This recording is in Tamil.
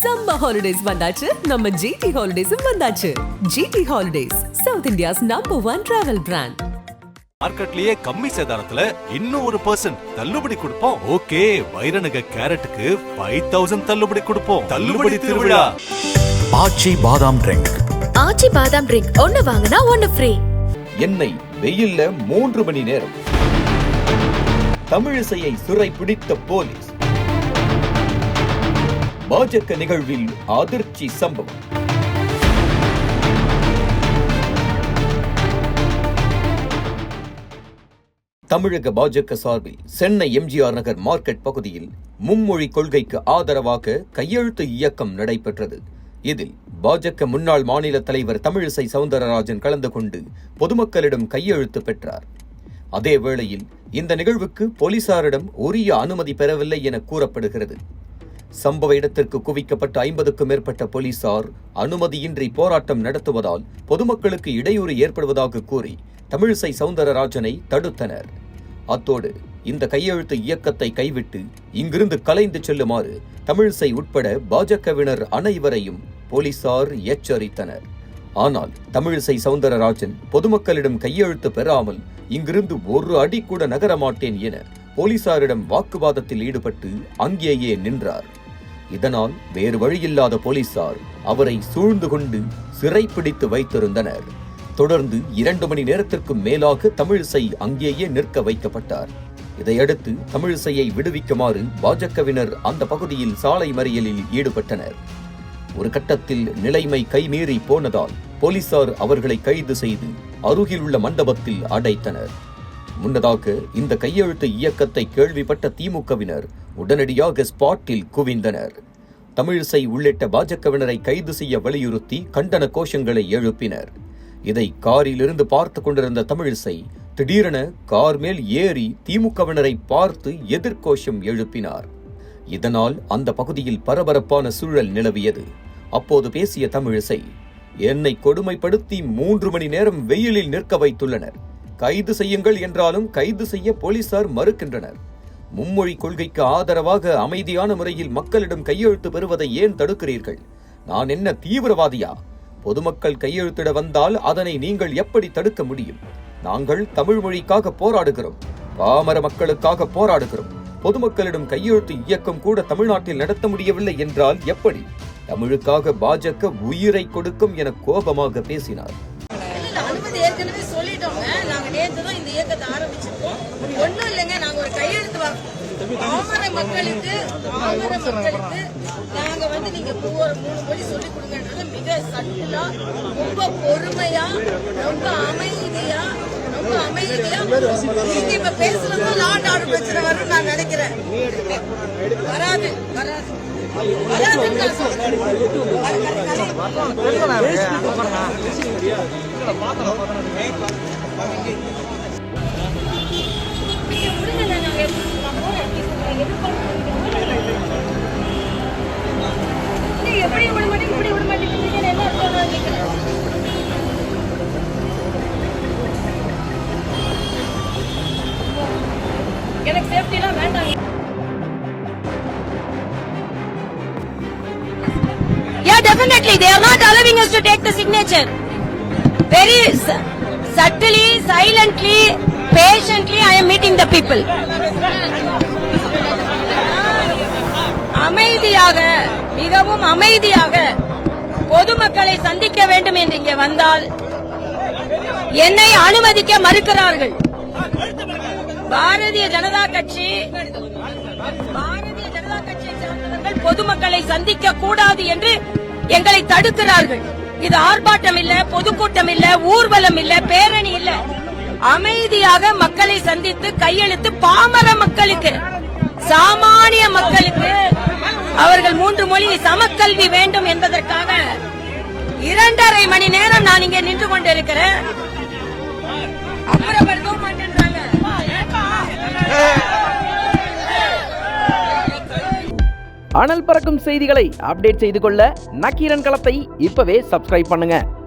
Summer holidays வந்தாச்சு, நம்ம GT Holidays வந்தாச்சு. GT Holidays, South India's #1 travel brand. மார்க்கெட்லயே கம்மி சேதாரத்துல இன்னும் 1% தள்ளுபடி கொடுப்போம். ஓகே, வைரநக கேரட்டுக்கு 5000 தள்ளுபடி கொடுப்போம். தள்ளுபடி திருவிழா. ஆச்சி பாதாம் ட்ரிங்க். ஆச்சி பாதாம் ட்ரிங்க் ஒன்னு வாங்குனா ஒன்னு ஃப்ரீ. எண்ணெய் வெயில்ல 3 மணி நேரம். தமிழிசையை சிறை பிடித்த போலீஸ். பாஜக நிகழ்வில் அதிர்ச்சி சம்பவம். தமிழக பாஜக சார்பில் சென்னை எம்ஜிஆர் நகர் மார்க்கெட் பகுதியில் மும்மொழி கொள்கைக்கு ஆதரவாக கையெழுத்து இயக்கம் நடைபெற்றது. இதில் பாஜக முன்னாள் மாநில தலைவர் தமிழிசை சவுந்தரராஜன் கலந்து கொண்டு பொதுமக்களிடம் கையெழுத்து பெற்றார். அதே வேளையில் இந்த நிகழ்வுக்கு போலீசாரிடம் உரிய அனுமதி பெறவில்லை என கூறப்படுகிறது. சம்பவ இடத்திற்கு குவிக்கப்பட்ட 50க்கும் மேற்பட்ட போலீசார் அனுமதியின்றி போராட்டம் நடத்துவதால் பொதுமக்களுக்கு இடையூறு ஏற்படுவதாக கூறி தமிழிசை சவுந்தரராஜனை தடுத்தனர். அத்தோடு இந்த கையெழுத்து இயக்கத்தை கைவிட்டு இங்கிருந்து கலைந்து செல்லுமாறு தமிழிசை உட்பட பாஜகவினர் அனைவரையும் போலீசார் எச்சரித்தனர். ஆனால் தமிழிசை சவுந்தரராஜன் பொதுமக்களிடம் கையெழுத்து பெறாமல் இங்கிருந்து ஒரு அடி கூட நகரமாட்டேன் என போலீசாரிடம் வாக்குவாதத்தில் ஈடுபட்டு அங்கேயே நின்றார். இதனால் வேறு வழியில்லாத போலீசார் அவரை சூழ்ந்து கொண்டு சிறைப்பிடித்து வைத்திருந்தனர். தொடர்ந்து 2 மணி நேரத்திற்கு மேலாக தமிழிசை அங்கேயே நிற்க வைக்கப்பட்டார். இதையடுத்து தமிழிசையை விடுவிக்குமாறு பாஜகவினர் அந்த பகுதியில் சாலை மறியலில் ஈடுபட்டனர். ஒரு கட்டத்தில் நிலைமை கைமீறி போனதால் போலீசார் அவர்களை கைது செய்து அருகில் உள்ள மண்டபத்தில் அடைத்தனர். முன்னதாக இந்த கையெழுத்து இயக்கத்தை கேள்விப்பட்ட திமுகவினர் உடனடியாக ஸ்பாட்டில் குவிந்தனர். தமிழிசை உள்ளிட்ட பாஜகவினரை கைது செய்ய வலியுறுத்தி கண்டன கோஷங்களை எழுப்பினர். இதை காரிலிருந்து பார்த்து கொண்டிருந்த தமிழிசை திடீரென கார் மேல் ஏறி திமுகவினரை பார்த்து எதிர்கோஷம் எழுப்பினார். இதனால் அந்த பகுதியில் பரபரப்பான சூழல் நிலவியது. அப்போது பேசிய தமிழிசை, என்னை கொடுமைப்படுத்தி 3 மணி நேரம் வெயிலில் நிற்க வைத்துள்ளனர். கைது செய்யுங்கள் என்றாலும் கைது செய்ய போலீசார் மறுக்கின்றனர். மும்மொழி கொள்கைக்கு ஆதரவாக அமைதியான முறையில் மக்களிடம் கையெழுத்து பெறுவதை ஏன் தடுக்கிறீர்கள்? நான் என்ன தீவிரவாதியா? பொதுமக்கள் கையெழுத்திட வந்தால் அதனை நீங்கள் எப்படி தடுக்க முடியும்? நாங்கள் தமிழ் மொழிக்காக போராடுகிறோம், பாமர மக்களுக்காக போராடுகிறோம். பொதுமக்களிடம் கையெழுத்து இயக்கம் கூட தமிழ்நாட்டில் நடத்த முடியவில்லை என்றால் எப்படி? தமிழுக்காக பாஜக உயிரை கொடுக்கும் என கோபமாக பேசினார். அனுமதி ஏற்கனவே சொல்லிட்டோங்க. நாங்க நேற்று தான் இந்த இயக்கத்தை ஆரம்பிச்சிருக்கோம். ஒன்னும் இல்லைங்க, நாங்க ஒரு கையெழுத்து பாமர மக்களுக்கு நாங்க வந்து நீங்க 3 மொழி சொல்லிக் கொடுங்கன்றது மிக சட்டலா, ரொம்ப பொறுமையா, ரொம்ப அமைதியா நீங்க இப்ப பேசுறது லாண்ட் ஆர்டர் பிரச்சனை வரும் நான் நினைக்கிறேன். வராது எப்படி விட மாட்டேங்க, இப்படி விட மாட்டேங்க. எனக்கு சேஃப்டிலாம் வேண்டாம். Yeah, definitely. They are not allowing us to take the signature. Very subtly, silently, patiently, I am meeting the people. அமைதியாக, மிகவும் அமைதியாக பொதுமக்களை சந்திக்க வேண்டும் என்று இங்கே வந்தால் என்னை அனுமதிக்க மறுக்கிறார்கள். பாரதிய ஜனதா கட்சியை சார்ந்தவர்கள் பொதுமக்களை சந்திக்க கூடாது என்று எங்களை தடுக்கிறார்கள். இது ஆர்ப்பாட்டம் இல்ல, பொதுக்கூட்டம் இல்ல, ஊர்வலம் இல்ல, பேரணி இல்ல. அமைதியாக மக்களை சந்தித்து கையெழுத்து பாமர மக்களுக்கு, சாமானிய மக்களுக்கு அவர்கள் 3 மொழி சமக்கல்வி வேண்டும் என்பதற்காக 2.5 மணி நேரம் நான் இங்கே நின்று கொண்டிருக்கிறேன். அப்புறம் மாட்டேன்றாங்க. அனல் பறக்கும் செய்திகளை அப்டேட் செய்து கொள்ள நக்கீரன் களத்தை இப்பவே சப்ஸ்கிரைப் பண்ணுங்க.